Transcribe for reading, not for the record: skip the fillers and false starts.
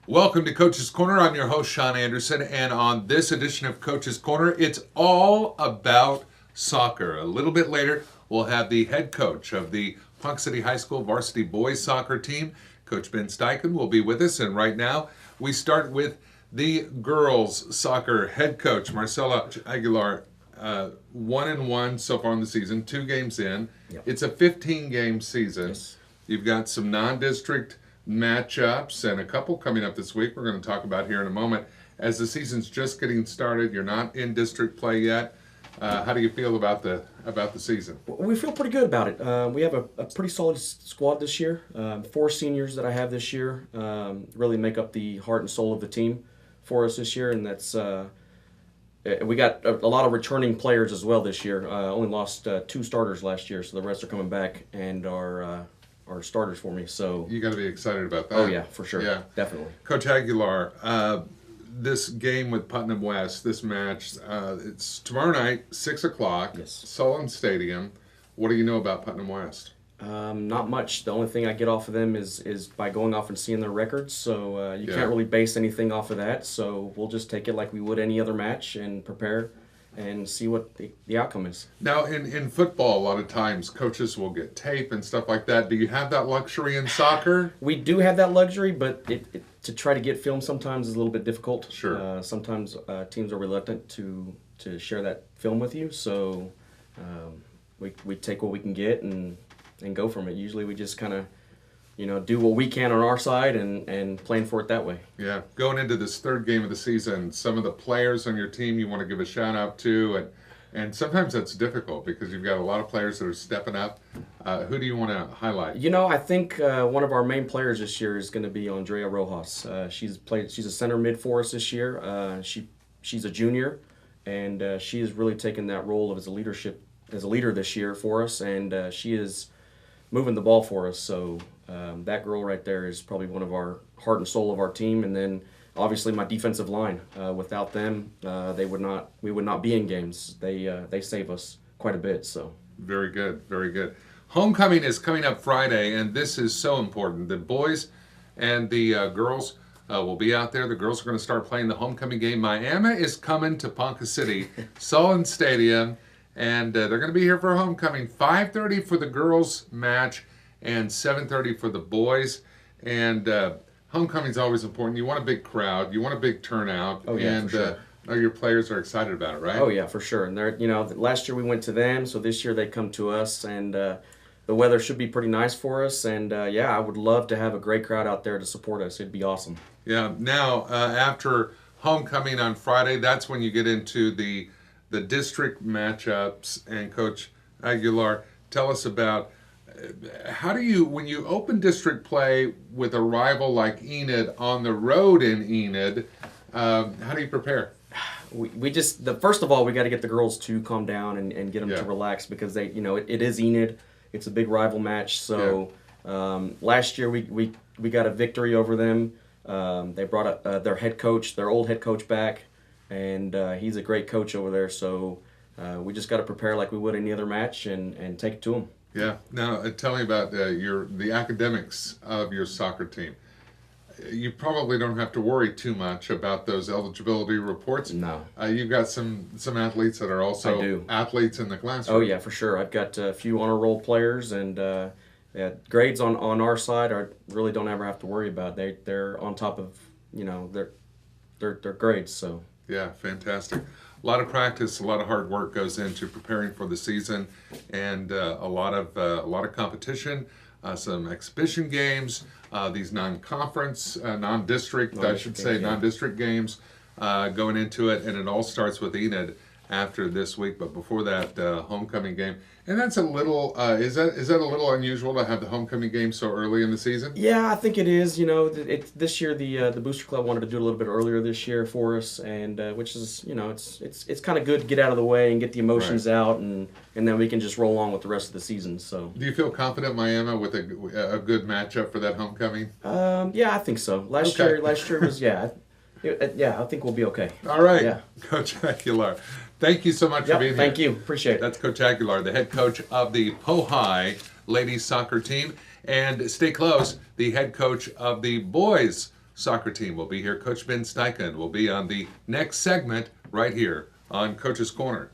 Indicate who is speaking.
Speaker 1: Welcome to Coach's Corner. I'm your host, Sean Anderson, and on this edition of Coach's Corner, it's all about soccer. A little bit later, we'll have the head coach of the Ponca City High School varsity boys soccer team, Coach Ben Steichen, will be with us. And right now, we start with the girls soccer head coach, Marcelo Aguilar. 1-1 so far in the season, 2 games in.
Speaker 2: Yep.
Speaker 1: It's a 15-game season.
Speaker 2: Yes.
Speaker 1: You've got some non-district matchups and a couple coming up this week we're going to talk about here in a moment. As the season's just getting started, you're not in district play yet. How do you feel about the season?
Speaker 2: We feel pretty good about it. We have a pretty solid squad this year. 4 seniors that I have this year really make up the heart and soul of the team for us this year, and that's we got a lot of returning players as well this year. Only lost 2 starters last year, so the rest are coming back and are starters for me. So
Speaker 1: You got to be excited about that.
Speaker 2: oh yeah, for sure,
Speaker 1: Yeah.
Speaker 2: definitely.
Speaker 1: Coach Aguilar, this game with Putnam West, this match, it's tomorrow night, 6 o'clock,
Speaker 2: Yes.
Speaker 1: Sullivan Stadium. What do you know about Putnam West?
Speaker 2: Not much. The only thing I get off of them is by going off and seeing their records. So you
Speaker 1: Yeah.
Speaker 2: can't really base anything off of that. So we'll just take it like we would any other match and prepare and see what the outcome is.
Speaker 1: Now, in football, a lot of times coaches will get tape and stuff like that. Do you have that luxury in soccer?
Speaker 2: We do have that luxury, but to try to get film sometimes is a little bit difficult.
Speaker 1: Sure.
Speaker 2: Sometimes teams are reluctant to share that film with you. So we take what we can get and go from it. Usually we just kind of, do what we can on our side and plan for it that way.
Speaker 1: Yeah. Going into this 3rd game of the season, some of the players on your team you want to give a shout out to, and sometimes that's difficult because you've got a lot of players that are stepping up. Who do you want to highlight?
Speaker 2: I think one of our main players this year is going to be Andrea Rojas. She's a center mid for us this year. She's a junior, and she has really taken that role as a leader this year for us, and she is moving the ball for us. So that girl right there is probably one of our heart and soul of our team. And then obviously my defensive line. Without them, we would not be in games. They save us quite a bit. So
Speaker 1: Very good, very good. Homecoming is coming up Friday, and this is so important. The boys and the girls will be out there. The girls are going to start playing the homecoming game. Miami is coming to Ponca City, Sullivan Stadium, and they're going to be here for homecoming. 5:30 for the girls match and 7:30 for the boys. And homecoming is always important. You want a big crowd. You want a big turnout.
Speaker 2: Oh, yeah,
Speaker 1: and
Speaker 2: for sure.
Speaker 1: your players are excited about it, right?
Speaker 2: oh yeah, for sure. And they're last year we went to them, so this year they come to us, and the weather should be pretty nice for us. And I would love to have a great crowd out there to support us. It'd be awesome.
Speaker 1: Yeah. Now, after homecoming on Friday, that's when you get into the district matchups. And Coach Aguilar, tell us about how do you, when you open district play with a rival like Enid on the road in Enid, how do you prepare?
Speaker 2: We just first of all we got to get the girls to calm down and get them
Speaker 1: Yeah.
Speaker 2: to relax, because they it is Enid. It's a big rival match. So last year we got a victory over them. They brought their old head coach back, and he's a great coach over there. So we just got to prepare like we would any other match and take it to them.
Speaker 1: Yeah. Now, tell me about the academics of your soccer team. You probably don't have to worry too much about those eligibility reports.
Speaker 2: No.
Speaker 1: You've got some athletes that are also
Speaker 2: I do.
Speaker 1: athletes in the classroom.
Speaker 2: Oh yeah, for sure. I've got a few honor roll players, and grades on our side I really don't ever have to worry about. They're on top of their grades. So
Speaker 1: Yeah, fantastic. A lot of practice, a lot of hard work goes into preparing for the season, and a lot of competition, some exhibition games, these non-conference, non-district, I should say,
Speaker 2: games, yeah.
Speaker 1: non-district games going into it, and it all starts with Enid after this week. But before that, homecoming game, and that's a little. Is that a little unusual to have the homecoming game so early in the season?
Speaker 2: yeah, I think it is. This year the Booster Club wanted to do it a little bit earlier this year for us, and which is it's kind of good to get out of the way and get the emotions out, and then we can just roll on with the rest of the season. So
Speaker 1: Do you feel confident, Miami, with a good matchup for that homecoming?
Speaker 2: yeah, I think so. Last
Speaker 1: Okay.
Speaker 2: year was I think we'll be okay.
Speaker 1: All right,
Speaker 2: Yeah.
Speaker 1: Coach Aguilar. Thank you so much for
Speaker 2: Yep,
Speaker 1: being here.
Speaker 2: thank you. Appreciate it.
Speaker 1: That's Coach Aguilar, the head coach of the Pohai ladies soccer team. And stay close, the head coach of the boys soccer team will be here. Coach Ben Steichen will be on the next segment right here on Coach's Corner.